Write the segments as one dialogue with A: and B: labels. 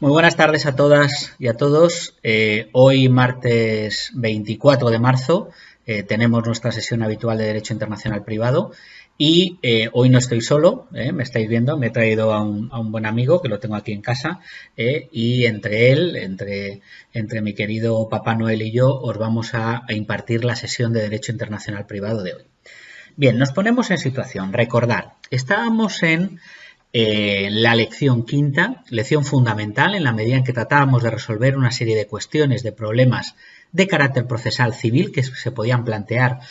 A: Muy buenas tardes a todas y a todos. Hoy, martes 24 de marzo, tenemos nuestra sesión habitual de Derecho Internacional Privado y hoy no estoy solo, me estáis viendo, me he traído a un buen amigo que lo tengo aquí en casa y entre mi querido Papá Noel y yo, os vamos a impartir la sesión de Derecho Internacional Privado de hoy. Bien, nos ponemos en situación. Recordad, estábamos en la lección quinta, lección fundamental en la medida en que tratábamos de resolver una serie de cuestiones, de problemas de carácter procesal civil que se podían plantear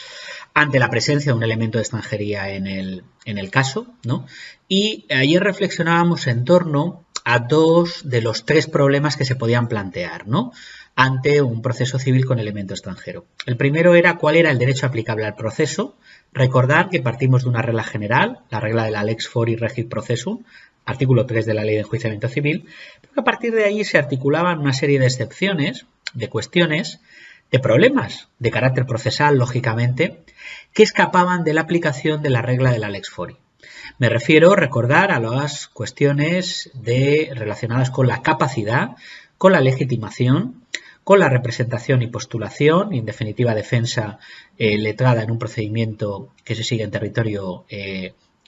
A: ante la presencia de un elemento de extranjería en el caso, ¿no? Y ayer reflexionábamos en torno a dos de los tres problemas que se podían plantear, ¿no?, ante un proceso civil con elemento extranjero. El primero era cuál era el derecho aplicable al proceso. Recordad que partimos de una regla general, la regla de la lex fori regit processum, artículo 3 de la Ley de Enjuiciamiento Civil, pero que a partir de ahí se articulaban una serie de excepciones, de cuestiones, de problemas de carácter procesal, lógicamente, que escapaban de la aplicación de la regla de la lex fori. Me refiero, recordar, a las cuestiones relacionadas con la capacidad, con la legitimación, con la representación y postulación, y en definitiva defensa letrada en un procedimiento que se sigue en territorio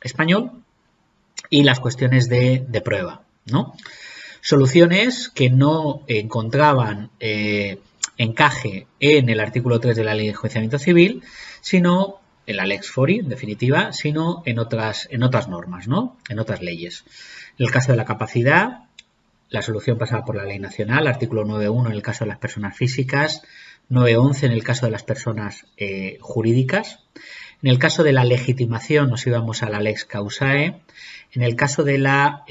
A: español, y las cuestiones de prueba, ¿no? Soluciones que no encontraban encaje en el artículo 3 de la Ley de Enjuiciamiento Civil, sino en la lex fori, en definitiva, sino en otras normas, ¿no?, en otras leyes. En el caso de la capacidad, la solución pasaba por la ley nacional, artículo 9.1 en el caso de las personas físicas, 9.11 en el caso de las personas jurídicas. En el caso de la legitimación nos íbamos a la lex causae. En el caso de la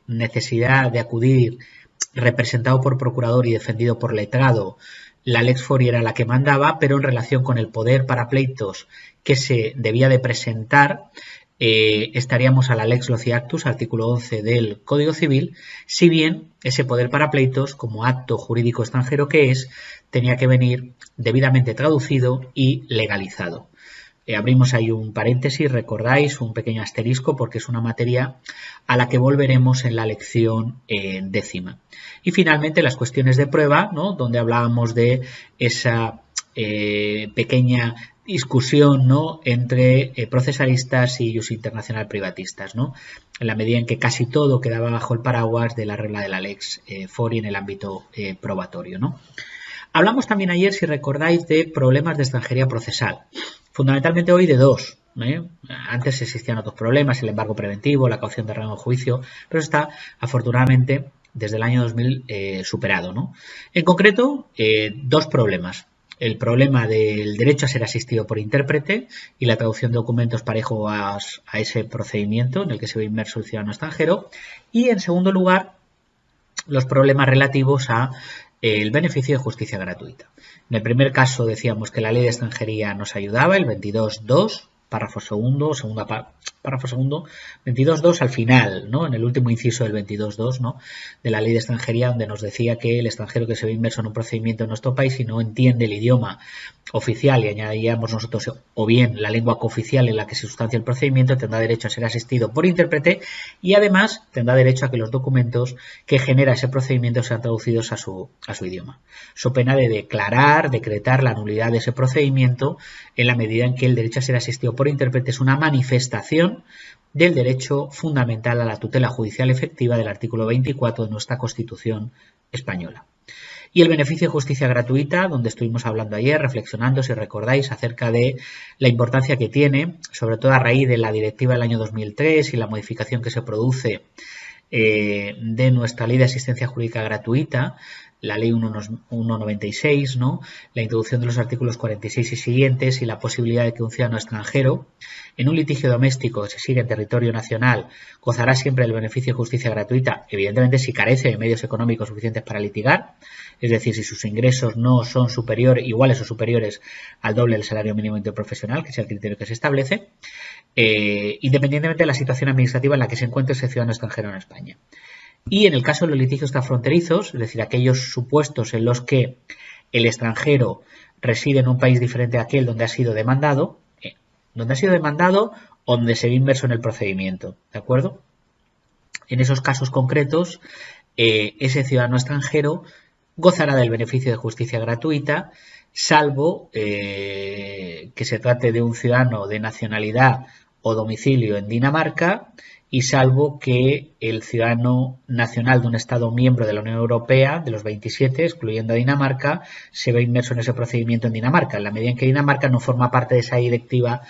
A: necesidad de acudir representado por procurador y defendido por letrado, la lex fori era la que mandaba, pero en relación con el poder para pleitos que se debía de presentar, estaríamos a la lex loci actus, artículo 11 del Código Civil, si bien ese poder para pleitos, como acto jurídico extranjero que es, tenía que venir debidamente traducido y legalizado. Abrimos ahí un paréntesis, recordáis, un pequeño asterisco, porque es una materia a la que volveremos en la lección décima. Y finalmente las cuestiones de prueba, ¿no?, donde hablábamos de esa pequeña discusión, ¿no?, entre procesalistas y jus internacional privatistas, ¿no?, en la medida en que casi todo quedaba bajo el paraguas de la regla de la lex fori en el ámbito probatorio, ¿no? Hablamos también ayer, si recordáis, de problemas de extranjería procesal. Fundamentalmente hoy de dos. Antes existían otros problemas, el embargo preventivo, la caución de rango de juicio, pero está afortunadamente desde el año 2000 superado, ¿no? En concreto, dos problemas. El problema del derecho a ser asistido por intérprete y la traducción de documentos parejo a ese procedimiento en el que se ve inmerso el ciudadano extranjero. Y en segundo lugar, los problemas relativos a el beneficio de justicia gratuita. En el primer caso decíamos que la ley de extranjería nos ayudaba, el 22.2, párrafo segundo, párrafo segundo, 22.2 al final, ¿no?, en el último inciso del 22.2, ¿no?, de la ley de extranjería, donde nos decía que el extranjero que se ve inmerso en un procedimiento en nuestro país y no entiende el idioma oficial, y añadíamos nosotros, o bien la lengua cooficial en la que se sustancia el procedimiento, tendrá derecho a ser asistido por intérprete y además tendrá derecho a que los documentos que genera ese procedimiento sean traducidos a su idioma. So pena de decretar la nulidad de ese procedimiento en la medida en que el derecho a ser asistido por intérprete es una manifestación del derecho fundamental a la tutela judicial efectiva del artículo 24 de nuestra Constitución española. Y el beneficio de justicia gratuita, donde estuvimos hablando ayer, reflexionando, si recordáis, acerca de la importancia que tiene, sobre todo a raíz de la directiva del año 2003 y la modificación que se produce de nuestra ley de asistencia jurídica gratuita, la ley 196, ¿no?, la introducción de los artículos 46 y siguientes y la posibilidad de que un ciudadano extranjero en un litigio doméstico que se sigue en territorio nacional gozará siempre del beneficio de justicia gratuita, evidentemente si carece de medios económicos suficientes para litigar, es decir, si sus ingresos no son iguales o superiores al doble del salario mínimo interprofesional, que es el criterio que se establece, independientemente de la situación administrativa en la que se encuentre ese ciudadano extranjero en España. Y en el caso de los litigios transfronterizos, es decir, aquellos supuestos en los que el extranjero reside en un país diferente a aquel donde ha sido demandado o donde se ve inmerso en el procedimiento, ¿de acuerdo? En esos casos concretos, ese ciudadano extranjero gozará del beneficio de justicia gratuita, salvo que se trate de un ciudadano de nacionalidad o domicilio en Dinamarca y salvo que el ciudadano nacional de un Estado miembro de la Unión Europea, de los 27, excluyendo a Dinamarca, se ve inmerso en ese procedimiento en Dinamarca, en la medida en que Dinamarca no forma parte de esa directiva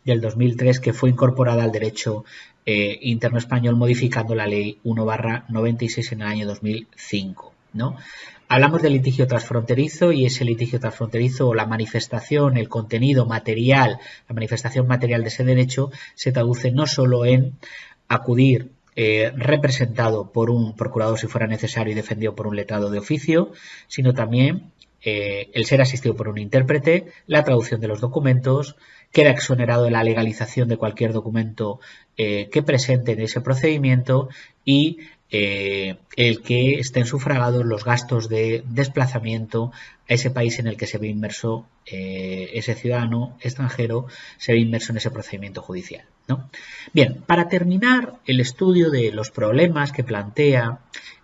A: del 2003 que fue incorporada al derecho interno español modificando la ley 1/96 en el año 2005, ¿no? Hablamos de litigio transfronterizo y ese litigio transfronterizo o la manifestación, el contenido material, la manifestación material de ese derecho se traduce no solo en acudir representado por un procurador si fuera necesario y defendido por un letrado de oficio, sino también el ser asistido por un intérprete, la traducción de los documentos, queda exonerado de la legalización de cualquier documento que presente en ese procedimiento y el que estén sufragados los gastos de desplazamiento a ese país en el que se ve inmerso ese ciudadano extranjero, se ve inmerso en ese procedimiento judicial, ¿no? Bien, para terminar el estudio de los problemas que plantea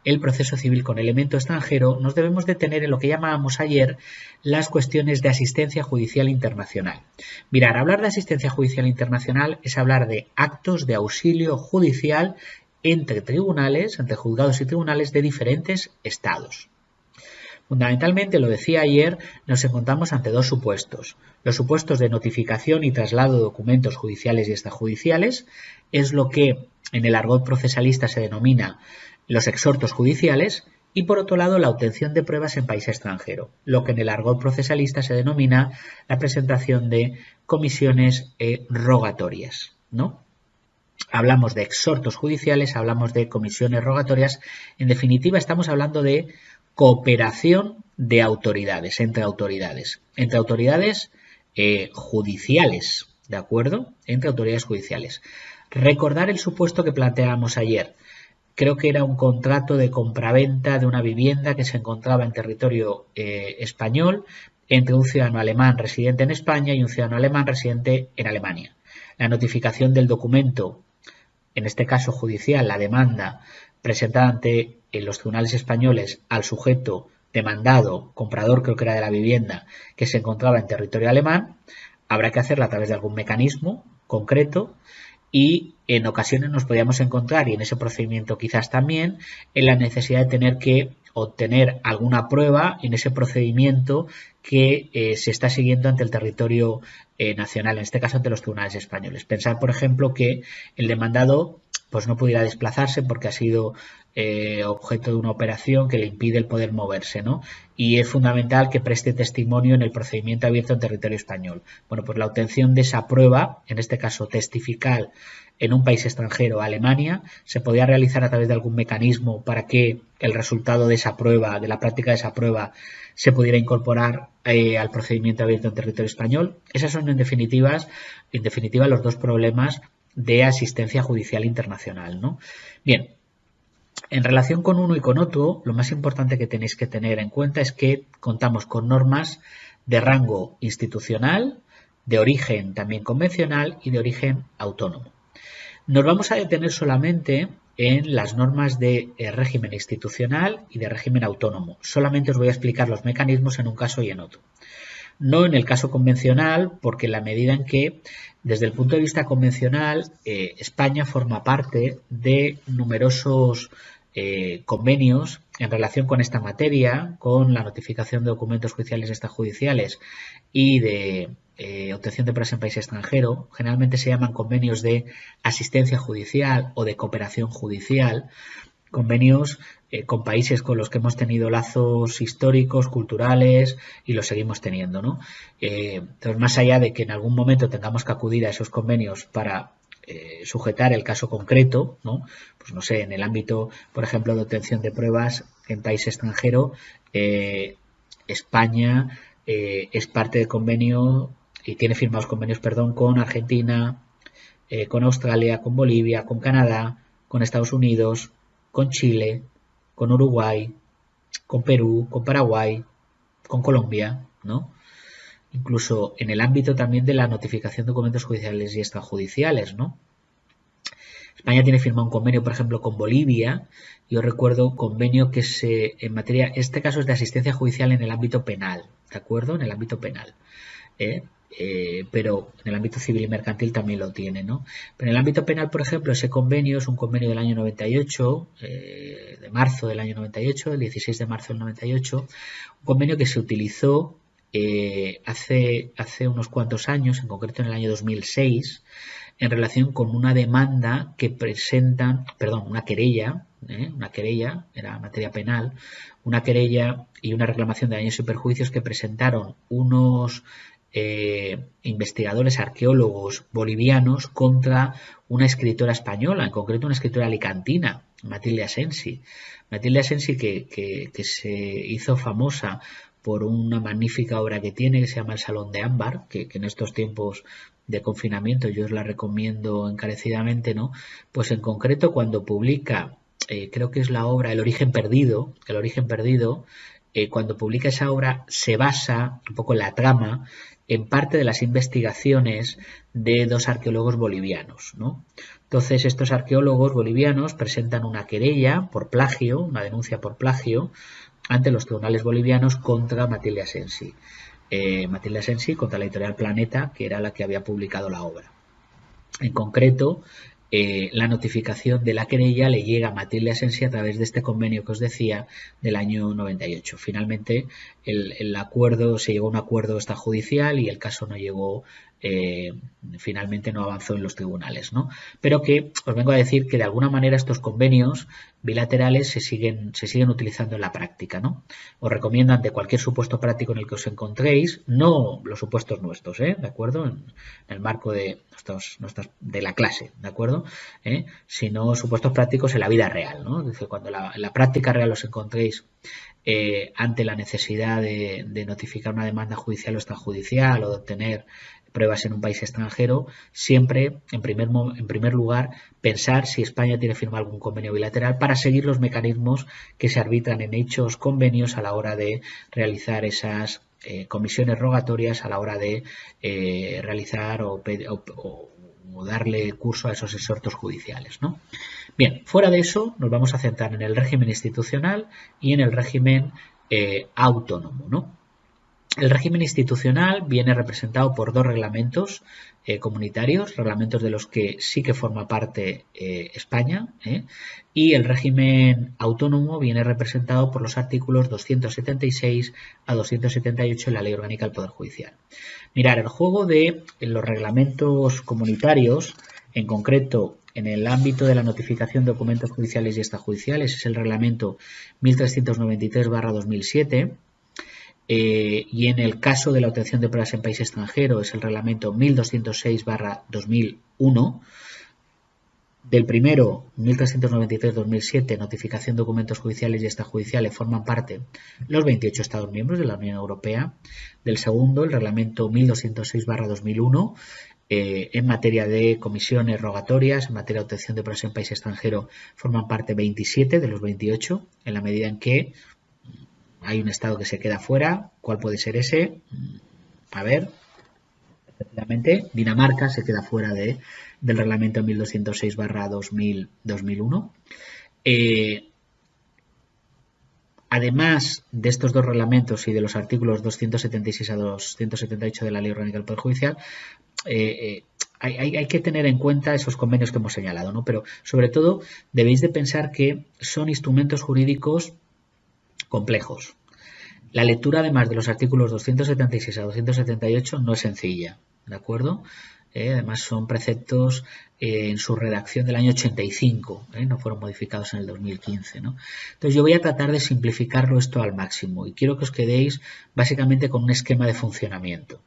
A: el proceso civil con elemento extranjero, nos debemos detener en lo que llamábamos ayer las cuestiones de asistencia judicial internacional. Mirar, hablar de asistencia judicial internacional es hablar de actos de auxilio judicial entre tribunales, entre juzgados y tribunales de diferentes estados. Fundamentalmente, lo decía ayer, nos encontramos ante dos supuestos. Los supuestos de notificación y traslado de documentos judiciales y extrajudiciales es lo que en el argot procesalista se denomina los exhortos judiciales y por otro lado la obtención de pruebas en país extranjero, lo que en el argot procesalista se denomina la presentación de comisiones rogatorias, ¿no? Hablamos de exhortos judiciales, hablamos de comisiones rogatorias, en definitiva estamos hablando de cooperación de autoridades, entre autoridades judiciales, ¿de acuerdo? Entre autoridades judiciales. Recordar el supuesto que planteábamos ayer. Creo que era un contrato de compraventa de una vivienda que se encontraba en territorio español entre un ciudadano alemán residente en España y un ciudadano alemán residente en Alemania. La notificación del documento, en este caso judicial, la demanda presentada ante los tribunales españoles al sujeto demandado, comprador creo que era de la vivienda, que se encontraba en territorio alemán, habrá que hacerla a través de algún mecanismo concreto y en ocasiones nos podíamos encontrar, y en ese procedimiento quizás también, en la necesidad de tener que obtener alguna prueba en ese procedimiento que se está siguiendo ante el territorio nacional, en este caso ante los tribunales españoles. Pensar, por ejemplo, que el demandado pues no pudiera desplazarse porque ha sido objeto de una operación que le impide el poder moverse, ¿no? Y es fundamental que preste testimonio en el procedimiento abierto en territorio español. Bueno, pues la obtención de esa prueba, en este caso testifical en un país extranjero, Alemania, se podía realizar a través de algún mecanismo para que el resultado de esa prueba, de la práctica de esa prueba, se pudiera incorporar al procedimiento abierto en territorio español. Esos son en definitiva los dos problemas de asistencia judicial internacional, ¿no? Bien, en relación con uno y con otro, lo más importante que tenéis que tener en cuenta es que contamos con normas de rango institucional, de origen también convencional y de origen autónomo. Nos vamos a detener solamente en las normas de régimen institucional y de régimen autónomo. Solamente os voy a explicar los mecanismos en un caso y en otro. No en el caso convencional, porque en la medida en que, desde el punto de vista convencional, España forma parte de numerosos convenios en relación con esta materia, con la notificación de documentos judiciales y extrajudiciales y de obtención de pruebas en país extranjero. Generalmente se llaman convenios de asistencia judicial o de cooperación judicial, convenios con países con los que hemos tenido lazos históricos, culturales y los seguimos teniendo, ¿no? Entonces, más allá de que en algún momento tengamos que acudir a esos convenios para sujetar el caso concreto, ¿no? Pues no sé, en el ámbito, por ejemplo, de obtención de pruebas en país extranjero, España es parte del convenio y tiene firmados convenios, perdón, con Argentina, con Australia, con Bolivia, con Canadá, con Estados Unidos, con Chile, con Uruguay, con Perú, con Paraguay, con Colombia, ¿no? Incluso en el ámbito también de la notificación de documentos judiciales y extrajudiciales, ¿no? España tiene firmado un convenio, por ejemplo, con Bolivia. Yo recuerdo un convenio que en materia, este caso es de asistencia judicial en el ámbito penal, ¿de acuerdo? En el ámbito penal. Pero en el ámbito civil y mercantil también lo tiene, ¿no? Pero en el ámbito penal, por ejemplo, ese convenio es un convenio del año 98, de marzo del año 98, el 16 de marzo del 98, un convenio que se utilizó hace unos cuantos años, en concreto en el año 2006, en relación con una demanda que presentan, perdón, una querella, era materia penal, una querella y una reclamación de daños y perjuicios que presentaron unos investigadores arqueólogos bolivianos contra una escritora española, en concreto una escritora alicantina, Matilde Asensi. Matilde Asensi que se hizo famosa por una magnífica obra que tiene que se llama El Salón de Ámbar, que en estos tiempos de confinamiento yo os la recomiendo encarecidamente, ¿no? Pues en concreto cuando publica, creo que es la obra El Origen Perdido, cuando publica esa obra se basa un poco en la trama en parte de las investigaciones de dos arqueólogos bolivianos, ¿no? Entonces estos arqueólogos bolivianos presentan una querella por plagio, una denuncia por plagio ante los tribunales bolivianos contra Matilde Asensi. Matilde Asensi contra la editorial Planeta, que era la que había publicado la obra. En concreto, la notificación de la querella le llega a Matilde Asensi a través de este convenio que os decía del año 98. Finalmente, el acuerdo, se llegó a un acuerdo extrajudicial y el caso no llegó, finalmente no avanzó en los tribunales, ¿no? Pero que os vengo a decir que de alguna manera estos convenios bilaterales se siguen utilizando en la práctica, ¿no? Os recomiendo ante cualquier supuesto práctico en el que os encontréis, no los supuestos nuestros, ¿de acuerdo? En el marco de de la clase, ¿de acuerdo? Sino supuestos prácticos en la vida real, ¿no? Es decir, cuando en la práctica real os encontréis ante la necesidad de notificar una demanda judicial o extrajudicial o de obtener pruebas en un país extranjero, siempre, en primer lugar, pensar si España tiene firmado algún convenio bilateral para seguir los mecanismos que se arbitran en hechos convenios a la hora de realizar esas comisiones rogatorias, a la hora de realizar o darle curso a esos exhortos judiciales, ¿no? Bien, fuera de eso nos vamos a centrar en el régimen institucional y en el régimen autónomo, ¿no? El régimen institucional viene representado por dos reglamentos comunitarios, reglamentos de los que sí que forma parte España, y el régimen autónomo viene representado por los artículos 276 a 278 de la Ley Orgánica del Poder Judicial. Mirar, el juego de los reglamentos comunitarios, en concreto en el ámbito de la notificación de documentos judiciales y extrajudiciales, es el reglamento 1393/2007, y en el caso de la obtención de pruebas en país extranjero es el reglamento 1206/2001. Del primero, 1393/2007, notificación de documentos judiciales y extrajudiciales, forman parte los 28 Estados miembros de la Unión Europea. Del segundo, el reglamento 1206/2001, en materia de comisiones rogatorias, en materia de obtención de pruebas en país extranjero, forman parte 27 de los 28, en la medida en que hay un estado que se queda fuera. ¿Cuál puede ser ese? A ver, efectivamente, Dinamarca se queda fuera del reglamento 1206/2001. Además de estos dos reglamentos y de los artículos 276 a 278 de la Ley Orgánica del Poder Judicial, hay que tener en cuenta esos convenios que hemos señalado, ¿no? Pero sobre todo debéis de pensar que son instrumentos jurídicos complejos. La lectura, además de los artículos 276 a 278, no es sencilla, ¿de acuerdo? Además son preceptos en su redacción del año 85, no fueron modificados en el 2015, ¿no? Entonces yo voy a tratar de simplificarlo esto al máximo y quiero que os quedéis básicamente con un esquema de funcionamiento.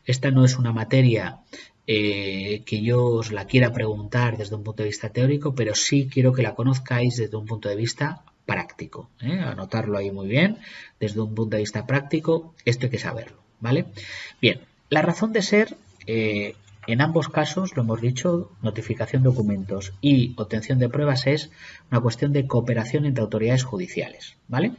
A: Esta no es una materia que yo os la quiera preguntar desde un punto de vista teórico, pero sí quiero que la conozcáis desde un punto de vista práctico. Anotarlo ahí muy bien, desde un punto de vista práctico, esto hay que saberlo, ¿vale? Bien, la razón de ser En ambos casos, lo hemos dicho, notificación de documentos y obtención de pruebas es una cuestión de cooperación entre autoridades judiciales, ¿vale?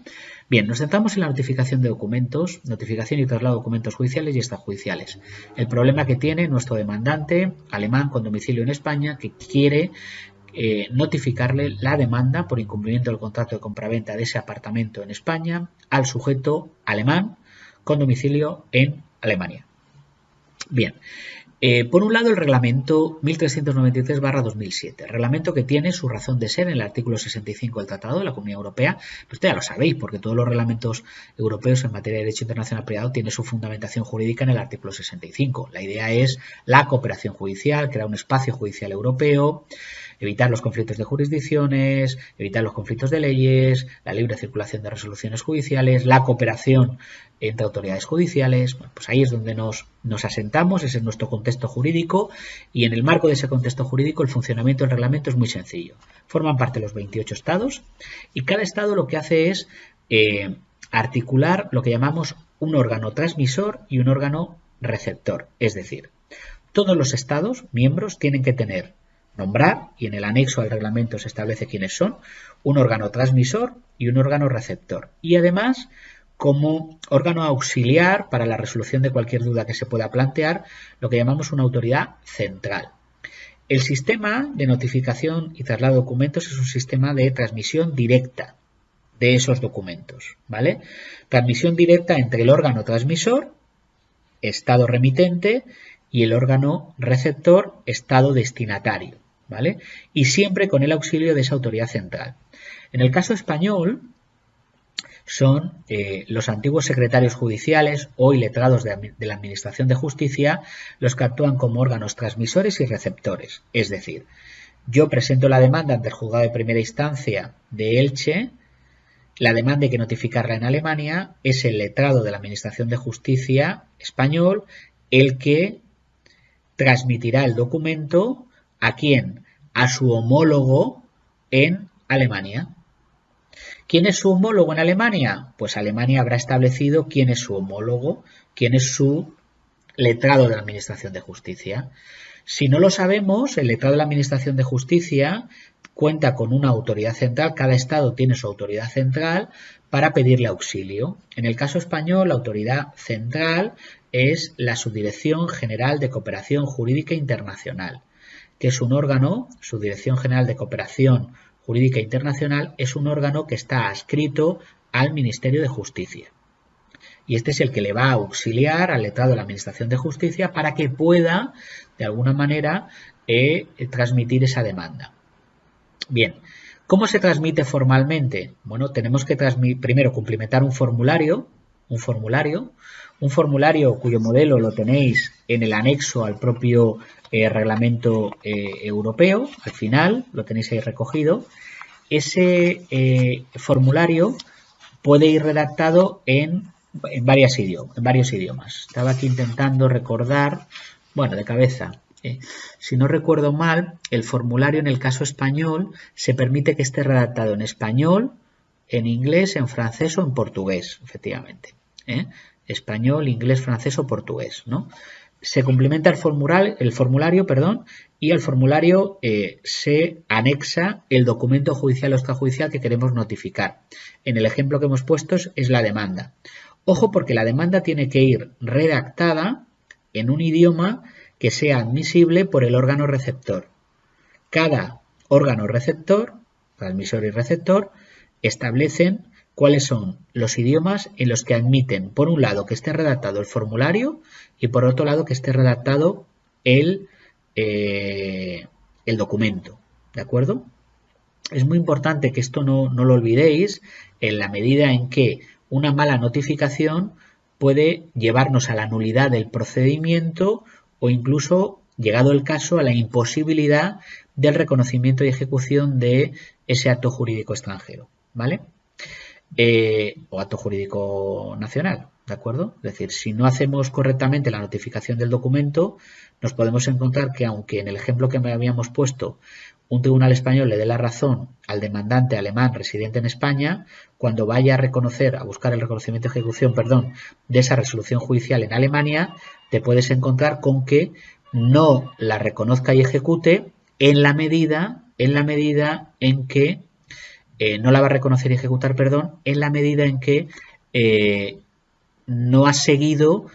A: Bien, nos centramos en la notificación de documentos, notificación y traslado de documentos judiciales y extrajudiciales. El problema que tiene nuestro demandante alemán con domicilio en España que quiere notificarle la demanda por incumplimiento del contrato de compraventa de ese apartamento en España al sujeto alemán con domicilio en Alemania. Bien, por un lado el reglamento 1393/2007, reglamento que tiene su razón de ser en el artículo 65 del Tratado de la Comunidad Europea. Ustedes ya lo sabéis, porque todos los reglamentos europeos en materia de derecho internacional privado tienen su fundamentación jurídica en el artículo 65. La idea es la cooperación judicial, crear un espacio judicial europeo, evitar los conflictos de jurisdicciones, evitar los conflictos de leyes, la libre circulación de resoluciones judiciales, la cooperación entre autoridades judiciales. Bueno, pues ahí es donde nos asentamos, ese es nuestro contexto jurídico, y en el marco de ese contexto jurídico el funcionamiento del reglamento es muy sencillo. Forman parte los 28 estados y cada estado lo que hace es articular lo que llamamos un órgano transmisor y un órgano receptor. Es decir, todos los estados miembros tienen que nombrar, y en el anexo al reglamento se establece quiénes son, un órgano transmisor y un órgano receptor. Y además, como órgano auxiliar para la resolución de cualquier duda que se pueda plantear, lo que llamamos una autoridad central. El sistema de notificación y traslado de documentos es un sistema de transmisión directa de esos documentos, ¿vale? Transmisión directa entre el órgano transmisor, estado remitente, y el órgano receptor, estado destinatario, ¿vale? Y siempre con el auxilio de esa autoridad central. En el caso español son los antiguos secretarios judiciales o letrados de la Administración de Justicia los que actúan como órganos transmisores y receptores. Es decir, yo presento la demanda ante el juzgado de primera instancia de Elche, la demanda hay que notificarla en Alemania, es el letrado de la Administración de Justicia español el que transmitirá el documento ¿a quién? A su homólogo en Alemania. ¿Quién es su homólogo en Alemania? Pues Alemania habrá establecido quién es su homólogo, quién es su letrado de la Administración de Justicia. Si no lo sabemos, el letrado de la Administración de Justicia cuenta con una autoridad central, cada estado tiene su autoridad central para pedirle auxilio. En el caso español, la autoridad central es la Subdirección General de Cooperación Jurídica Internacional, que es un órgano, Subdirección General de Cooperación Jurídica Internacional, es un órgano que está adscrito al Ministerio de Justicia. Y este es el que le va a auxiliar al letrado de la Administración de Justicia para que pueda, de alguna manera, transmitir esa demanda. Bien, ¿cómo se transmite formalmente? Bueno, tenemos que primero cumplimentar un formulario cuyo modelo lo tenéis en el anexo al propio reglamento europeo, al final lo tenéis ahí recogido. Ese formulario puede ir redactado en varios idiomas. Estaba aquí intentando recordar, bueno, de cabeza. Si no recuerdo mal, el formulario en el caso español se permite que esté redactado en español, en inglés, en francés o en portugués, efectivamente. Español, inglés, francés o portugués, ¿no? Se complementa el formulario, y al formulario se anexa el documento judicial o extrajudicial que queremos notificar. En el ejemplo que hemos puesto es la demanda. Ojo, porque la demanda tiene que ir redactada en un idioma que sea admisible por el órgano receptor. Cada órgano receptor, transmisor y receptor, establecen cuáles son los idiomas en los que admiten, por un lado, que esté redactado el formulario y por otro lado, que esté redactado el documento. ¿De acuerdo? Es muy importante que esto no lo olvidéis en la medida en que una mala notificación puede llevarnos a la nulidad del procedimiento o incluso, llegado el caso, a la imposibilidad del reconocimiento y ejecución de ese acto jurídico extranjero, ¿vale? O acto jurídico nacional, ¿de acuerdo? Es decir, si no hacemos correctamente la notificación del documento, nos podemos encontrar que, aunque en el ejemplo que me habíamos puesto, un tribunal español le dé la razón al demandante alemán residente en España, cuando vaya a buscar el reconocimiento y ejecución, de esa resolución judicial en Alemania, te puedes encontrar con que no la reconozca y ejecute en la medida en que no la va a reconocer y ejecutar, perdón, en la medida en que no ha seguido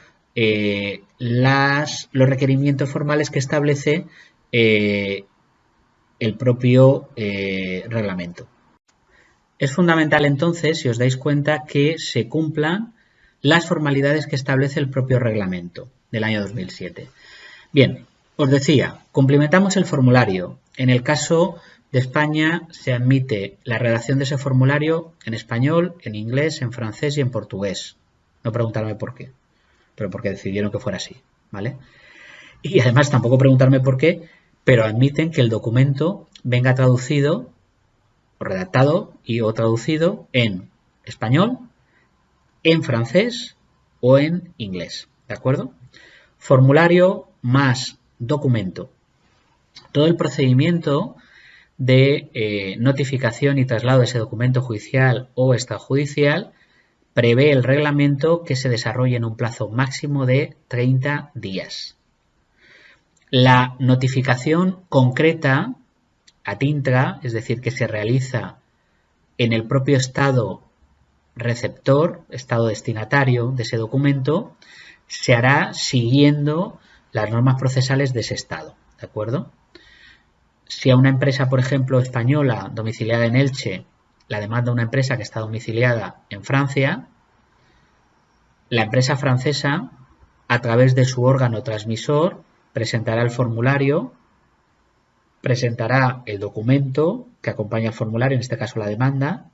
A: los requerimientos formales que establece el propio reglamento. Es fundamental entonces, si os dais cuenta, que se cumplan las formalidades que establece el propio reglamento del año 2007. Bien, os decía, cumplimentamos el formulario. En el caso de España se admite la redacción de ese formulario en español, en inglés, en francés y en portugués. No preguntarme por qué, pero porque decidieron que fuera así, ¿vale? Y además tampoco preguntarme por qué, pero admiten que el documento venga traducido o redactado o traducido en español, en francés o en inglés, ¿de acuerdo? Formulario más documento. Todo el procedimiento de notificación y traslado de ese documento judicial o extrajudicial prevé el reglamento que se desarrolle en un plazo máximo de 30 días. La notificación concreta ad intra, es decir, que se realiza en el propio estado receptor, estado destinatario de ese documento, se hará siguiendo las normas procesales de ese estado, ¿de acuerdo? Si a una empresa, por ejemplo, española domiciliada en Elche, la demanda una empresa que está domiciliada en Francia, la empresa francesa, a través de su órgano transmisor, presentará el formulario, presentará el documento que acompaña al formulario, en este caso la demanda,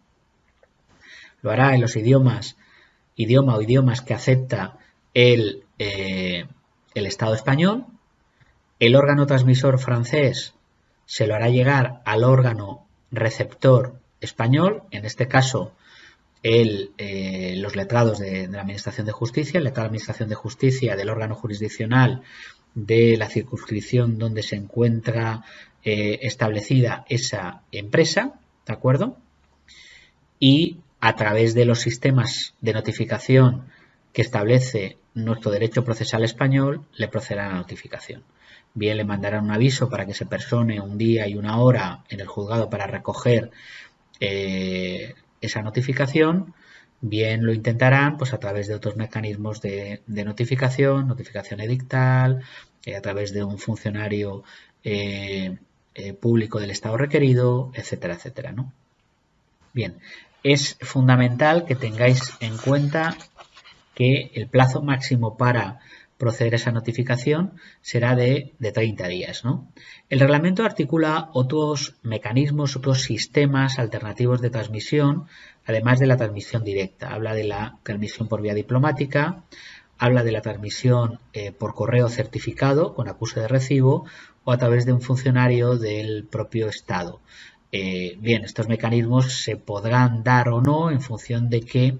A: lo hará en los idioma o idiomas que acepta el Estado español. El órgano transmisor francés se lo hará llegar al órgano receptor español, en este caso los letrados de la Administración de Justicia, el letrado de la Administración de Justicia del órgano jurisdiccional de la circunscripción donde se encuentra establecida esa empresa, ¿de acuerdo? Y a través de los sistemas de notificación que establece nuestro derecho procesal español, le procederá la notificación. Bien, le mandarán un aviso para que se persone un día y una hora en el juzgado para recoger esa notificación. Bien, lo intentarán pues a través de otros mecanismos de notificación edictal, a través de un funcionario público del Estado requerido, etcétera, etcétera, ¿no? Bien, es fundamental que tengáis en cuenta que el plazo máximo para proceder a esa notificación será de 30 días, ¿no? El reglamento articula otros mecanismos, otros sistemas alternativos de transmisión, además de la transmisión directa. Habla de la transmisión por vía diplomática, habla de la transmisión por correo certificado con acuse de recibo o a través de un funcionario del propio Estado. Bien, estos mecanismos se podrán dar o no en función de que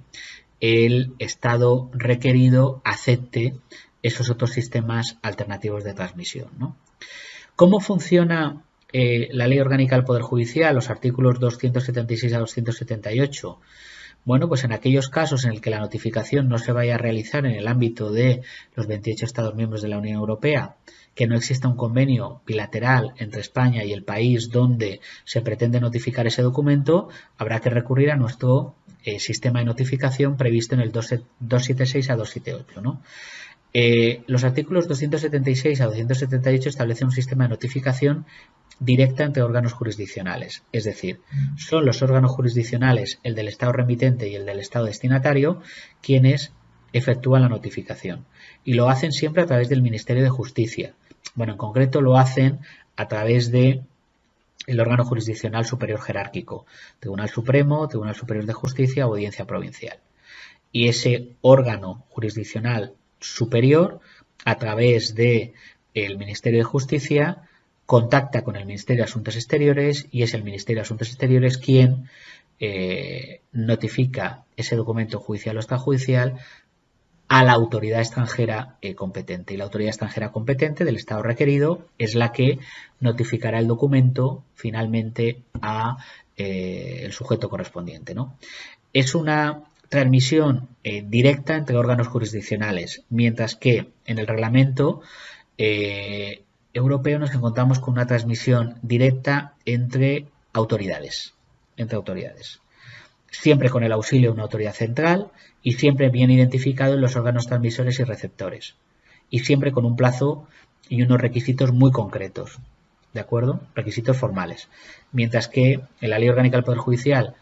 A: el Estado requerido acepte esos otros sistemas alternativos de transmisión, ¿no? ¿Cómo funciona la Ley Orgánica del Poder Judicial, los artículos 276 a 278? Bueno, pues en aquellos casos en el que la notificación no se vaya a realizar en el ámbito de los 28 Estados miembros de la Unión Europea, que no exista un convenio bilateral entre España y el país donde se pretende notificar ese documento, habrá que recurrir a nuestro sistema de notificación previsto en el 276 a 278, ¿no? Los artículos 276 a 278 establecen un sistema de notificación directa entre órganos jurisdiccionales, es decir, son los órganos jurisdiccionales, el del Estado remitente y el del Estado destinatario, quienes efectúan la notificación y lo hacen siempre a través del Ministerio de Justicia. Bueno, en concreto lo hacen a través de el órgano jurisdiccional superior jerárquico, Tribunal Supremo, Tribunal Superior de Justicia o Audiencia Provincial. Y ese órgano jurisdiccional superior, a través del Ministerio de Justicia, contacta con el Ministerio de Asuntos Exteriores y es el Ministerio de Asuntos Exteriores quien notifica ese documento judicial o extrajudicial a la autoridad extranjera competente. Y la autoridad extranjera competente del Estado requerido es la que notificará el documento finalmente a el sujeto correspondiente, ¿no? Es una transmisión directa entre órganos jurisdiccionales, mientras que en el reglamento europeo nos encontramos con una transmisión directa entre autoridades. Siempre con el auxilio de una autoridad central y siempre bien identificado en los órganos transmisores y receptores. Y siempre con un plazo y unos requisitos muy concretos, ¿de acuerdo? Requisitos formales. Mientras que en la Ley Orgánica del Poder Judicial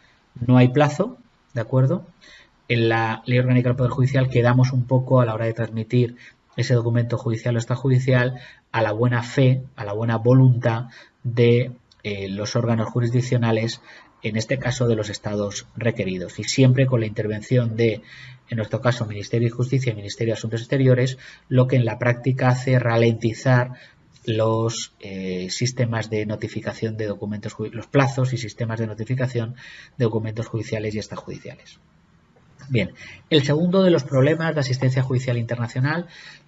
A: no hay plazo, ¿de acuerdo? En la Ley Orgánica del Poder Judicial quedamos un poco a la hora de transmitir ese documento judicial o extrajudicial a la buena fe, a la buena voluntad de los órganos jurisdiccionales, en este caso de los estados requeridos, y siempre con la intervención de, en nuestro caso, Ministerio de Justicia y Ministerio de Asuntos Exteriores, lo que en la práctica hace ralentizar los sistemas de notificación de documentos, los plazos y sistemas de notificación de documentos judiciales y extrajudiciales. Bien, el segundo de los problemas de asistencia judicial internacional,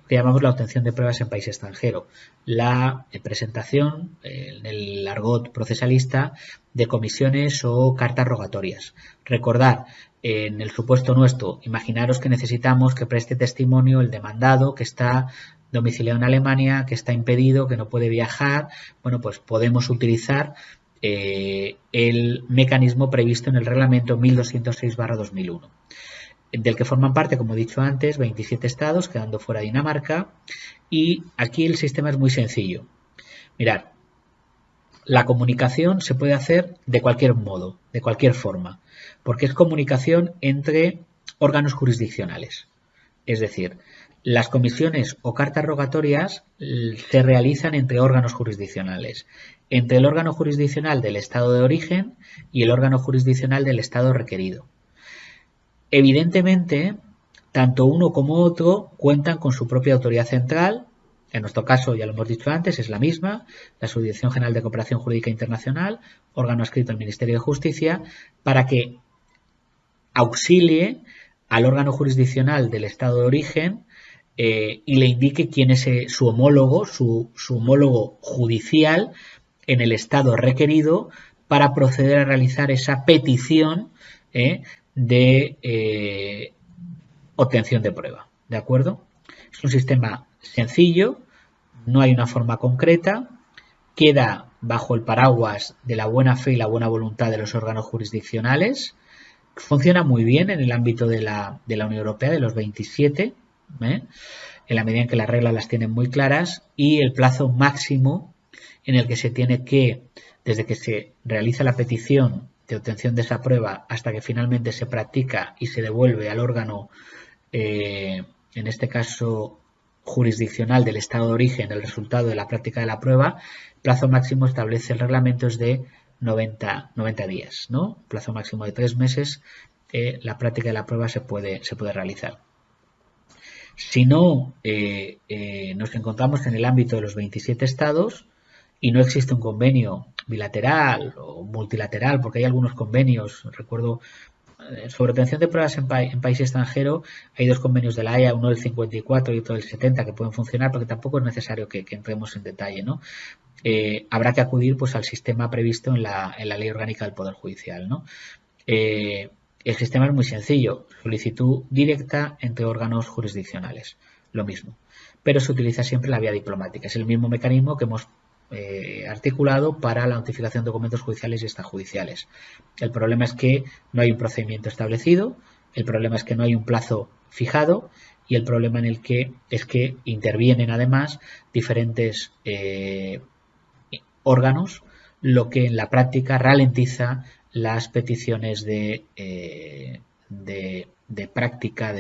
A: que llamamos la obtención de pruebas en país extranjero, la presentación, en el argot procesalista, de comisiones o cartas rogatorias. Recordar, en el supuesto nuestro, imaginaros que necesitamos que preste testimonio el demandado que está domiciliado en Alemania, que está impedido, que no puede viajar. Bueno, pues podemos utilizar el mecanismo previsto en el reglamento 1206/2001, del que forman parte, como he dicho antes, 27 estados, quedando fuera Dinamarca, y aquí el sistema es muy sencillo. Mirad, la comunicación se puede hacer de cualquier modo, de cualquier forma, porque es comunicación entre órganos jurisdiccionales. Es decir, las comisiones o cartas rogatorias se realizan entre órganos jurisdiccionales, entre el órgano jurisdiccional del estado de origen y el órgano jurisdiccional del estado requerido. Evidentemente, tanto uno como otro cuentan con su propia autoridad central. En nuestro caso, ya lo hemos dicho antes, es la misma, la Subdirección General de Cooperación Jurídica Internacional, órgano adscrito al Ministerio de Justicia, para que auxilie al órgano jurisdiccional del estado de origen y le indique quién es su homólogo, su homólogo judicial en el estado requerido para proceder a realizar esa petición de obtención de prueba. ¿De acuerdo? Es un sistema sencillo, no hay una forma concreta, queda bajo el paraguas de la buena fe y la buena voluntad de los órganos jurisdiccionales, funciona muy bien en el ámbito de la Unión Europea, de los 27, en la medida en que las reglas las tienen muy claras, y el plazo máximo en el que se tiene que, desde que se realiza la petición de obtención de esa prueba hasta que finalmente se practica y se devuelve al órgano, en este caso jurisdiccional del estado de origen, el resultado de la práctica de la prueba, plazo máximo establece el reglamento es de 90 días, ¿no? Plazo máximo de 3 meses, la práctica de la prueba se puede realizar. Si no, nos encontramos en el ámbito de los 27 estados y no existe un convenio bilateral o multilateral, porque hay algunos convenios, recuerdo, sobre obtención de pruebas en país extranjero, hay 2 convenios de la Haya, uno del 54 y otro del 70, que pueden funcionar, porque tampoco es necesario que entremos en detalle, ¿no? Habrá que acudir pues al sistema previsto en la Ley Orgánica del Poder Judicial, ¿no? El sistema es muy sencillo, solicitud directa entre órganos jurisdiccionales, lo mismo, pero se utiliza siempre la vía diplomática, es el mismo mecanismo que hemos articulado para la notificación de documentos judiciales y extrajudiciales. El problema es que no hay un procedimiento establecido, el problema es que no hay un plazo fijado y el problema en el que es que intervienen además diferentes órganos, lo que en la práctica ralentiza las peticiones de práctica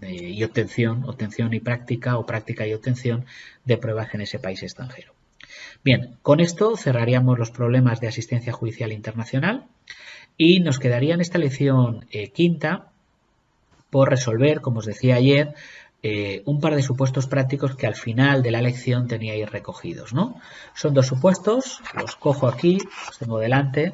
A: y obtención y práctica o práctica y obtención de pruebas en ese país extranjero. Bien, con esto cerraríamos los problemas de asistencia judicial internacional y nos quedaría en esta lección quinta por resolver, como os decía ayer, un par de supuestos prácticos que al final de la lección teníais recogidos, ¿no? Son 2 supuestos, los cojo aquí, los tengo delante,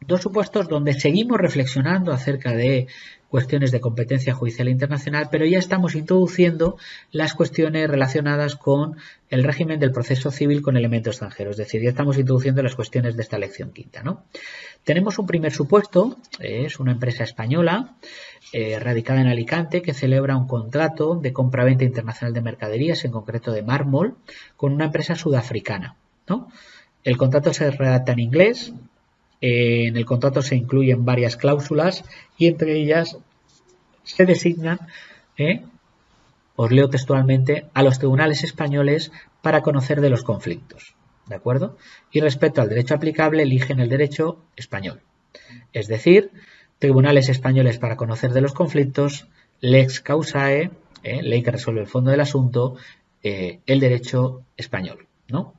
A: 2 supuestos donde seguimos reflexionando acerca de cuestiones de competencia judicial internacional, pero ya estamos introduciendo las cuestiones relacionadas con el régimen del proceso civil con elemento extranjero, es decir, ya estamos introduciendo las cuestiones de esta lección quinta, ¿no? Tenemos un primer supuesto, es una empresa española radicada en Alicante que celebra un contrato de compra-venta internacional de mercaderías, en concreto de mármol, con una empresa sudafricana, ¿no? El contrato se redacta en inglés, en el contrato se incluyen varias cláusulas y entre ellas se designan, os leo textualmente, a los tribunales españoles para conocer de los conflictos, ¿de acuerdo? Y respecto al derecho aplicable eligen el derecho español, es decir, tribunales españoles para conocer de los conflictos, lex causae, ley que resuelve el fondo del asunto, el derecho español, ¿no?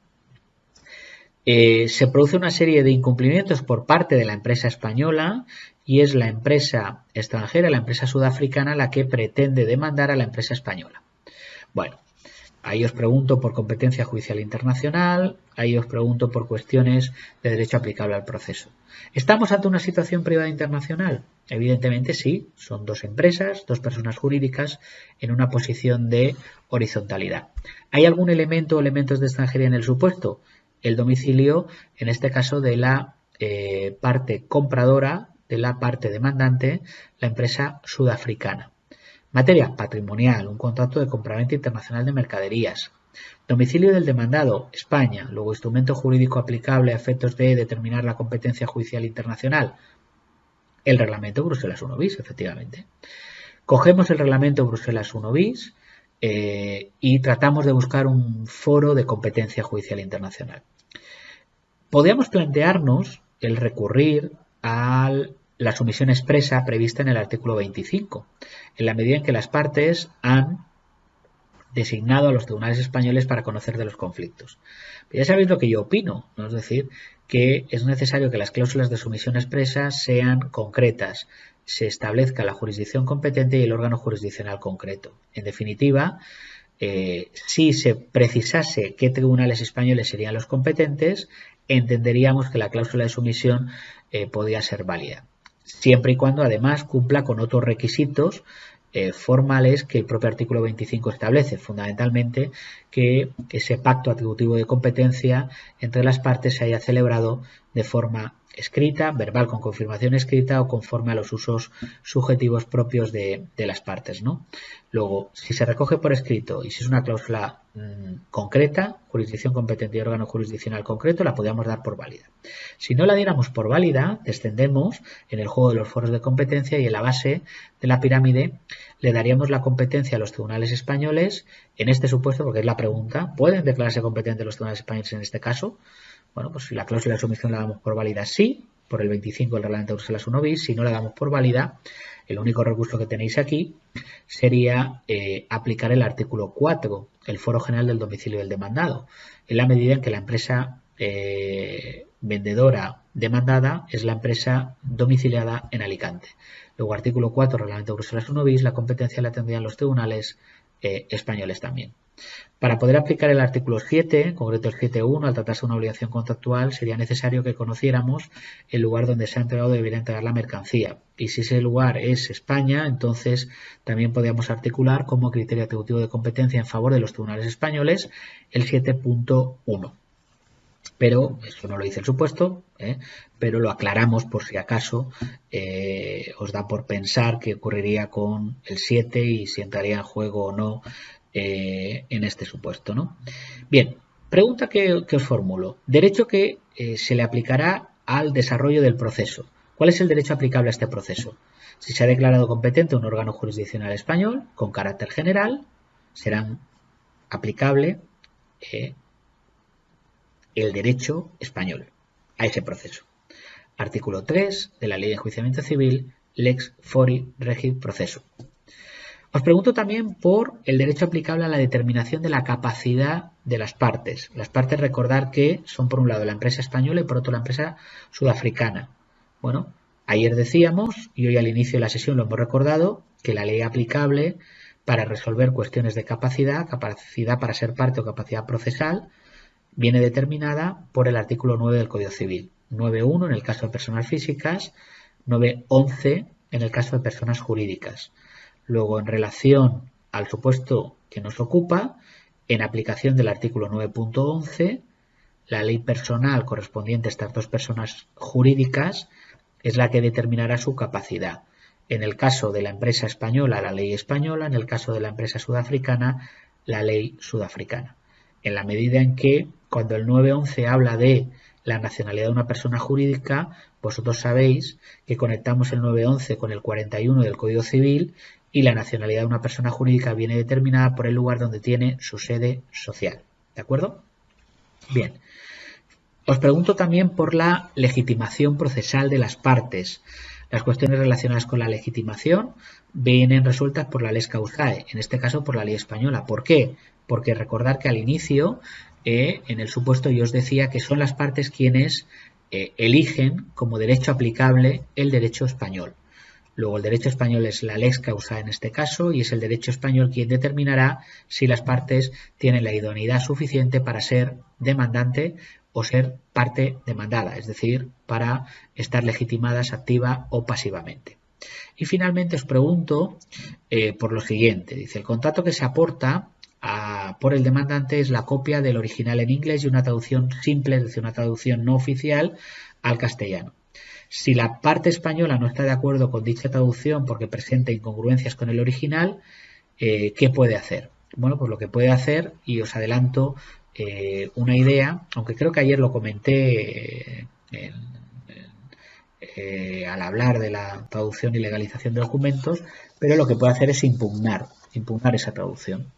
A: Se produce una serie de incumplimientos por parte de la empresa española y es la empresa extranjera, la empresa sudafricana, la que pretende demandar a la empresa española. Bueno, ahí os pregunto por competencia judicial internacional, ahí os pregunto por cuestiones de derecho aplicable al proceso. ¿Estamos ante una situación privada internacional? Evidentemente sí, son dos empresas, dos personas jurídicas en una posición de horizontalidad. ¿Hay algún elemento o elementos de extranjería en el supuesto? El domicilio, en este caso, de la parte compradora, de la parte demandante, la empresa sudafricana. Materia patrimonial, un contrato de compraventa internacional de mercaderías. Domicilio del demandado, España. Luego, instrumento jurídico aplicable a efectos de determinar la competencia judicial internacional. El reglamento Bruselas 1 bis, efectivamente. Cogemos el reglamento Bruselas 1 bis y tratamos de buscar un foro de competencia judicial internacional. Podríamos plantearnos el recurrir a la sumisión expresa prevista en el artículo 25, en la medida en que las partes han designado a los tribunales españoles para conocer de los conflictos. Pero ya sabéis lo que yo opino, ¿no? Es decir, que es necesario que las cláusulas de sumisión expresa sean concretas, se establezca la jurisdicción competente y el órgano jurisdiccional concreto. En definitiva, si se precisase qué tribunales españoles serían los competentes, entenderíamos que la cláusula de sumisión podía ser válida, siempre y cuando además cumpla con otros requisitos formales que el propio artículo 25 establece, fundamentalmente que ese pacto atributivo de competencia entre las partes se haya celebrado de forma escrita, verbal con confirmación escrita o conforme a los usos subjetivos propios de las partes, ¿no? Luego, si se recoge por escrito y si es una cláusula concreta, jurisdicción competente y órgano jurisdiccional concreto, la podríamos dar por válida. Si no la diéramos por válida, descendemos en el juego de los foros de competencia y en la base de la pirámide le daríamos la competencia a los tribunales españoles en este supuesto, porque es la pregunta, ¿pueden declararse competentes los tribunales españoles en este caso? Bueno, pues si la cláusula de sumisión la damos por válida, sí, por el 25 del reglamento de Bruselas 1 bis. Si no la damos por válida, el único recurso que tenéis aquí sería aplicar el artículo 4, el foro general del domicilio del demandado, en la medida en que la empresa vendedora demandada es la empresa domiciliada en Alicante. Luego, artículo 4, reglamento de Bruselas 1 bis, la competencia la tendrían los tribunales españoles también. Para poder aplicar el artículo 7, en concreto el 7.1, al tratarse de una obligación contractual, sería necesario que conociéramos el lugar donde se ha entregado o debería entregar la mercancía. Y si ese lugar es España, entonces también podríamos articular como criterio atributivo de competencia en favor de los tribunales españoles el 7.1. Pero eso no lo dice el supuesto, pero lo aclaramos por si acaso os da por pensar qué ocurriría con el 7 y si entraría en juego o no en este supuesto, ¿no? Bien, pregunta que os formulo. Derecho que se le aplicará al desarrollo del proceso. ¿Cuál es el derecho aplicable a este proceso? Si se ha declarado competente un órgano jurisdiccional español con carácter general, serán aplicable el derecho español a ese proceso. Artículo 3 de la Ley de Enjuiciamiento Civil, Lex Fori Regit Proceso. Os pregunto también por el derecho aplicable a la determinación de la capacidad de las partes. Las partes, recordar que son por un lado la empresa española y por otro la empresa sudafricana. Bueno, ayer decíamos, y hoy al inicio de la sesión lo hemos recordado, que la ley aplicable para resolver cuestiones de capacidad para ser parte o capacidad procesal, viene determinada por el artículo 9 del Código Civil. 9.1 en el caso de personas físicas, 9.11 en el caso de personas jurídicas. Luego, en relación al supuesto que nos ocupa, en aplicación del artículo 9.11, la ley personal correspondiente a estas dos personas jurídicas es la que determinará su capacidad. En el caso de la empresa española, la ley española; en el caso de la empresa sudafricana, la ley sudafricana. En la medida en que, cuando el 9.11 habla de la nacionalidad de una persona jurídica, vosotros sabéis que conectamos el 9.11 con el 41 del Código Civil y la nacionalidad de una persona jurídica viene determinada por el lugar donde tiene su sede social. ¿De acuerdo? Bien. Os pregunto también por la legitimación procesal de las partes. Las cuestiones relacionadas con la legitimación vienen resueltas por la lex causae, en este caso por la ley española. ¿Por qué? Porque recordar que al inicio, en el supuesto, yo os decía que son las partes quienes eligen como derecho aplicable el derecho español. Luego el derecho español es la lex causae en este caso y es el derecho español quien determinará si las partes tienen la idoneidad suficiente para ser demandante o ser parte demandada, es decir, para estar legitimadas activa o pasivamente. Y finalmente os pregunto por lo siguiente. Dice, el contrato que se aporta por el demandante es la copia del original en inglés y una traducción simple, es decir, una traducción no oficial al castellano. Si la parte española no está de acuerdo con dicha traducción porque presenta incongruencias con el original, ¿qué puede hacer? Bueno, pues lo que puede hacer, y os adelanto una idea, aunque creo que ayer lo comenté al hablar de la traducción y legalización de documentos, pero lo que puede hacer es impugnar esa traducción.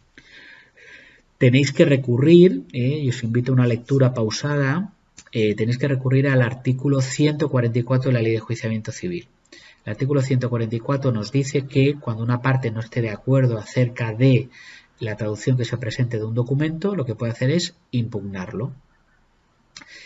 A: Tenéis que recurrir, y os invito a una lectura pausada, tenéis que recurrir al artículo 144 de la Ley de Enjuiciamiento Civil. El artículo 144 nos dice que cuando una parte no esté de acuerdo acerca de la traducción que se presente de un documento, lo que puede hacer es impugnarlo.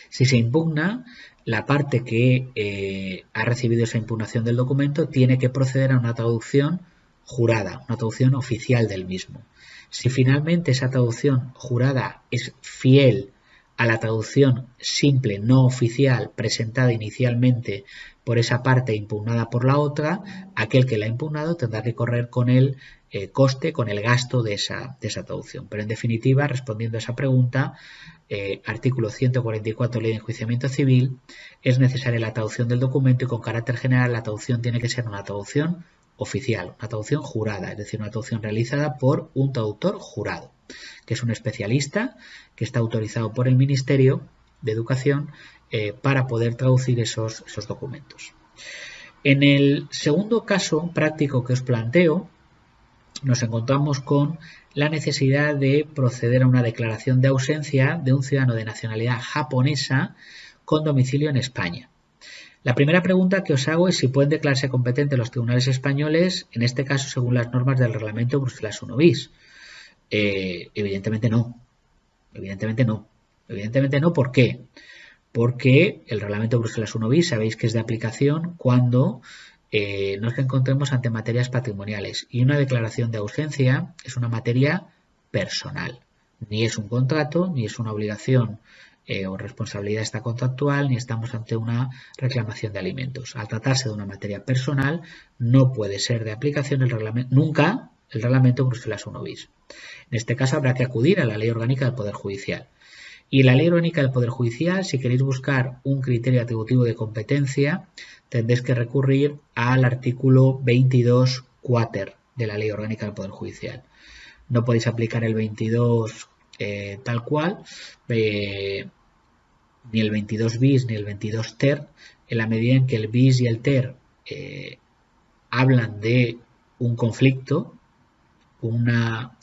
A: Si se impugna, la parte que ha recibido esa impugnación del documento tiene que proceder a una traducción jurada, una traducción oficial del mismo. Si finalmente esa traducción jurada es fiel a la traducción simple no oficial presentada inicialmente por esa parte impugnada por la otra, aquel que la ha impugnado tendrá que correr con el coste, con el gasto de esa traducción. Pero en definitiva, respondiendo a esa pregunta, artículo 144 Ley de Enjuiciamiento Civil, es necesaria la traducción del documento y con carácter general la traducción tiene que ser una traducción oficial, una traducción jurada, es decir, una traducción realizada por un traductor jurado, que es un especialista que está autorizado por el Ministerio de Educación para poder traducir esos documentos. En el segundo caso práctico que os planteo, nos encontramos con la necesidad de proceder a una declaración de ausencia de un ciudadano de nacionalidad japonesa con domicilio en España. La primera pregunta que os hago es si pueden declararse competentes los tribunales españoles, en este caso según las normas del reglamento Bruselas 1 bis. Evidentemente no. Evidentemente no. Evidentemente no, ¿por qué? Porque el reglamento Bruselas 1 bis sabéis que es de aplicación cuando nos encontremos ante materias patrimoniales y una declaración de ausencia es una materia personal. Ni es un contrato, ni es una obligación o responsabilidad esta contractual, ni estamos ante una reclamación de alimentos. Al tratarse de una materia personal, no puede ser de aplicación nunca el reglamento Bruselas 1 bis. En este caso habrá que acudir a la Ley Orgánica del Poder Judicial. Y en la Ley Orgánica del Poder Judicial, si queréis buscar un criterio atributivo de competencia, tendréis que recurrir al artículo 22 quater de la Ley Orgánica del Poder Judicial. No podéis aplicar el 22 tal cual, ni el 22 bis ni el 22 ter, en la medida en que el bis y el ter hablan de un conflicto, un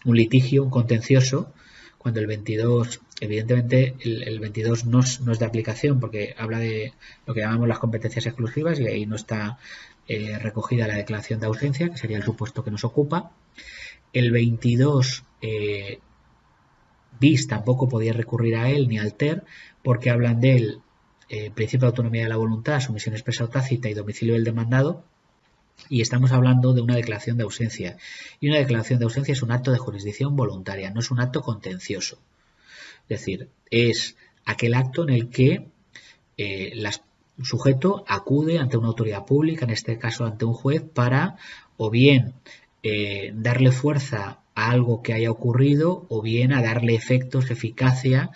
A: litigio, un contencioso, cuando el 22, evidentemente el 22 no es de aplicación porque habla de lo que llamamos las competencias exclusivas y ahí no está recogida la declaración de ausencia, que sería el supuesto que nos ocupa. El 22 bis tampoco podía recurrir a él ni al ter porque hablan del principio de autonomía de la voluntad, sumisión expresa o tácita y domicilio del demandado. Y estamos hablando de una declaración de ausencia. Y una declaración de ausencia es un acto de jurisdicción voluntaria, no es un acto contencioso. Es decir, es aquel acto en el que sujeto acude ante una autoridad pública, en este caso ante un juez, para o bien darle fuerza a algo que haya ocurrido o bien a darle efectos, eficacia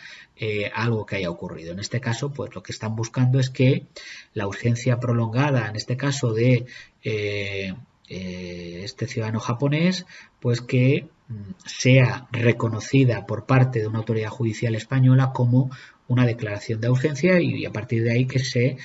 A: a algo que haya ocurrido. En este caso, pues lo que están buscando es que la ausencia prolongada, en este caso de este ciudadano japonés, pues que sea reconocida por parte de una autoridad judicial española como una declaración de ausencia y a partir de ahí que se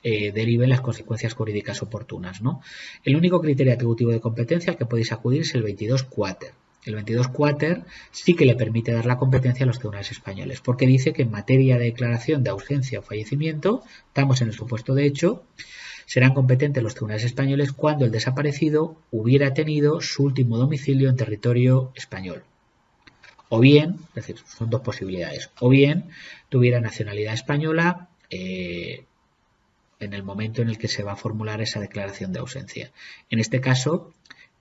A: deriven las consecuencias jurídicas oportunas, ¿no? El único criterio atributivo de competencia al que podéis acudir es el 22 quater. El 22 quater sí que le permite dar la competencia a los tribunales españoles, porque dice que en materia de declaración de ausencia o fallecimiento, estamos en el supuesto de hecho, serán competentes los tribunales españoles cuando el desaparecido hubiera tenido su último domicilio en territorio español. O bien, es decir, son dos posibilidades, o bien tuviera nacionalidad española en el momento en el que se va a formular esa declaración de ausencia. En este caso,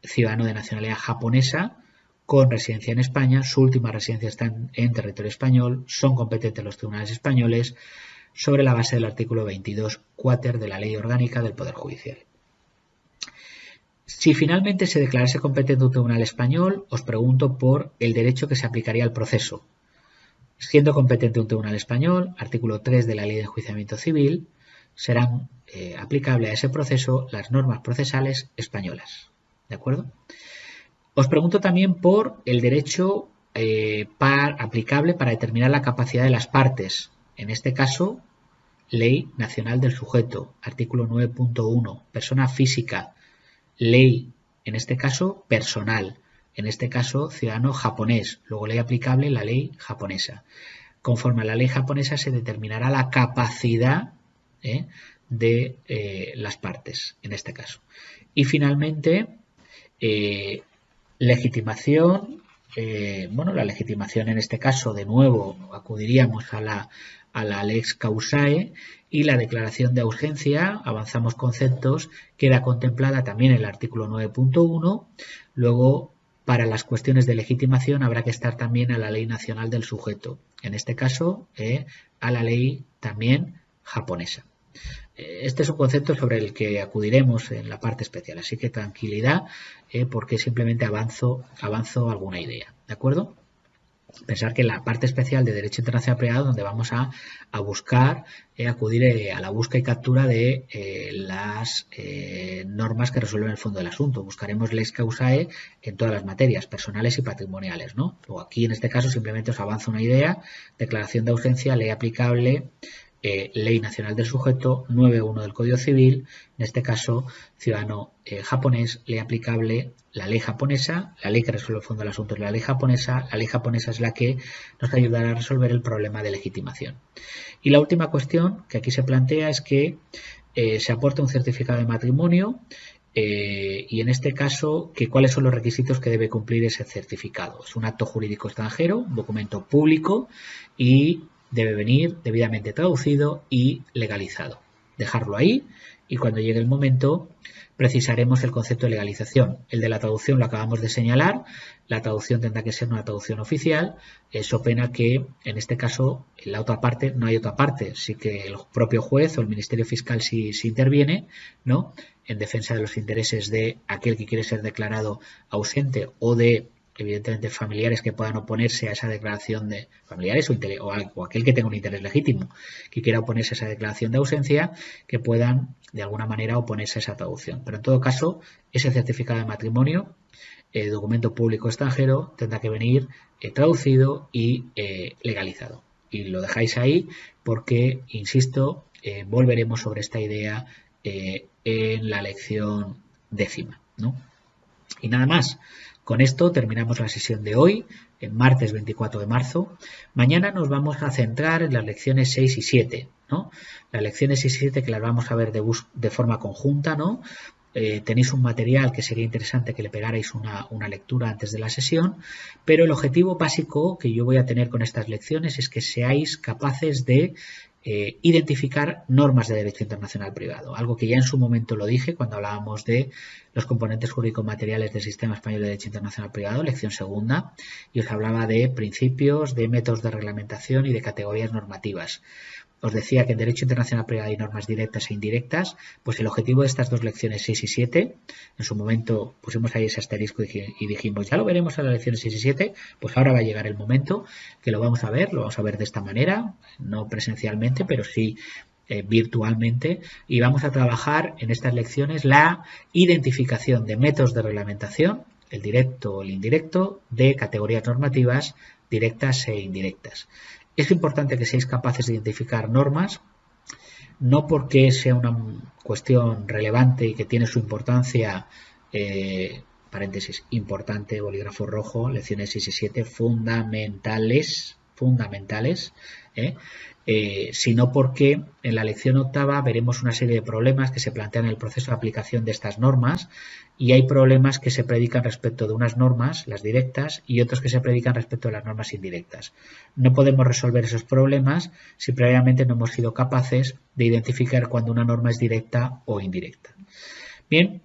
A: ciudadano de nacionalidad japonesa con residencia en España, su última residencia está en territorio español, son competentes los tribunales españoles sobre la base del artículo 22 quater de la Ley Orgánica del Poder Judicial. Si finalmente se declarase competente un tribunal español, os pregunto por el derecho que se aplicaría al proceso. Siendo competente un tribunal español, artículo 3 de la Ley de Enjuiciamiento Civil, serán aplicables a ese proceso las normas procesales españolas. ¿De acuerdo? Os pregunto también por el derecho aplicable para determinar la capacidad de las partes. En este caso, Ley Nacional del Sujeto, artículo 9.1, persona física, ley, en este caso, personal, en este caso, ciudadano japonés, luego ley aplicable, la ley japonesa. Conforme a la ley japonesa se determinará la capacidad de las partes, en este caso. Y finalmente, legitimación, la legitimación en este caso, de nuevo, acudiríamos a la lex causae y la declaración de ausencia, avanzamos conceptos, queda contemplada también en el artículo 9.1, luego para las cuestiones de legitimación habrá que estar también a la ley nacional del sujeto, en este caso a la ley también japonesa. Este es un concepto sobre el que acudiremos en la parte especial, así que tranquilidad porque simplemente avanzo alguna idea, ¿de acuerdo? Pensar que en la parte especial de Derecho Internacional Privado donde vamos a buscar, acudir a la búsqueda y captura de las normas que resuelven el fondo del asunto. Buscaremos lex causae en todas las materias, personales y patrimoniales, ¿no? O aquí en este caso simplemente os avanzo una idea, declaración de ausencia, ley aplicable, Ley Nacional del Sujeto, 9.1 del Código Civil, en este caso ciudadano japonés, ley aplicable, la ley japonesa, la ley que resuelve el fondo del asunto es la ley japonesa es la que nos ayudará a resolver el problema de legitimación. Y la última cuestión que aquí se plantea es que se aporta un certificado de matrimonio y en este caso, ¿cuáles son los requisitos que debe cumplir ese certificado? Es un acto jurídico extranjero, un documento público y debe venir debidamente traducido y legalizado. Dejarlo ahí y cuando llegue el momento precisaremos el concepto de legalización. El de la traducción lo acabamos de señalar. La traducción tendrá que ser una traducción oficial. So pena que en este caso en la otra parte no hay otra parte. Sí que el propio juez o el Ministerio Fiscal sí interviene, ¿no? En defensa de los intereses de aquel que quiere ser declarado ausente o de evidentemente familiares que puedan oponerse a esa declaración de familiares o aquel que tenga un interés legítimo que quiera oponerse a esa declaración de ausencia, que puedan de alguna manera oponerse a esa traducción. Pero en todo caso, ese certificado de matrimonio, documento público extranjero, tendrá que venir traducido y legalizado. Y lo dejáis ahí porque, insisto, volveremos sobre esta idea en la lección 10ª, ¿no? Y nada más. Con esto terminamos la sesión de hoy, el martes 24 de marzo. Mañana nos vamos a centrar en las lecciones 6 y 7, ¿no? Las lecciones 6 y 7 que las vamos a ver de forma conjunta, ¿no? Tenéis un material que sería interesante que le pegarais una lectura antes de la sesión, pero el objetivo básico que yo voy a tener con estas lecciones es que seáis capaces de identificar normas de derecho internacional privado, algo que ya en su momento lo dije cuando hablábamos de los componentes jurídico-materiales del Sistema Español de Derecho Internacional Privado, lección 2, y os hablaba de principios, de métodos de reglamentación y de categorías normativas. os decía que en Derecho Internacional Privado hay normas directas e indirectas, pues el objetivo de estas dos lecciones 6 y 7, en su momento pusimos ahí ese asterisco y dijimos, ya lo veremos en las lecciones 6 y 7, pues ahora va a llegar el momento que lo vamos a ver de esta manera, no presencialmente, pero sí virtualmente, y vamos a trabajar en estas lecciones la identificación de métodos de reglamentación, el directo o el indirecto, de categorías normativas directas e indirectas. Es importante que seáis capaces de identificar normas, no porque sea una cuestión relevante y que tiene su importancia, paréntesis, importante, bolígrafo rojo, lecciones 6 y 7, fundamentales, sino porque en la lección octava veremos una serie de problemas que se plantean en el proceso de aplicación de estas normas, y hay problemas que se predican respecto de unas normas, las directas, y otros que se predican respecto de las normas indirectas. No podemos resolver esos problemas si previamente no hemos sido capaces de identificar cuando una norma es directa o indirecta. Bien,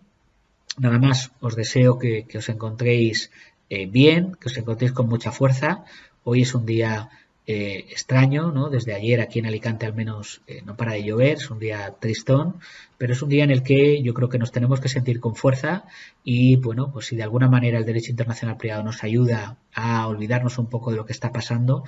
A: nada más, os deseo que os encontréis bien, que os encontréis con mucha fuerza. Hoy es un día extraño, ¿no? Desde ayer aquí en Alicante al menos no para de llover, es un día tristón, pero es un día en el que yo creo que nos tenemos que sentir con fuerza y, bueno, pues si de alguna manera el derecho internacional privado nos ayuda a olvidarnos un poco de lo que está pasando,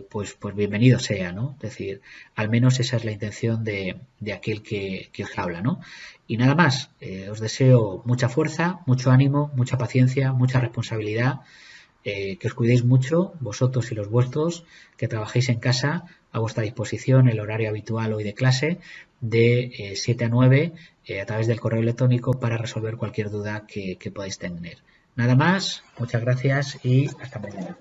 A: pues bienvenido sea, ¿no? Es decir, al menos esa es la intención de aquel que os habla, ¿no? Y nada más, os deseo mucha fuerza, mucho ánimo, mucha paciencia, mucha responsabilidad, que os cuidéis mucho, vosotros y los vuestros, que trabajéis en casa, a vuestra disposición el horario habitual hoy de clase de 7 a 9 a través del correo electrónico para resolver cualquier duda que podáis tener. Nada más, muchas gracias y hasta mañana.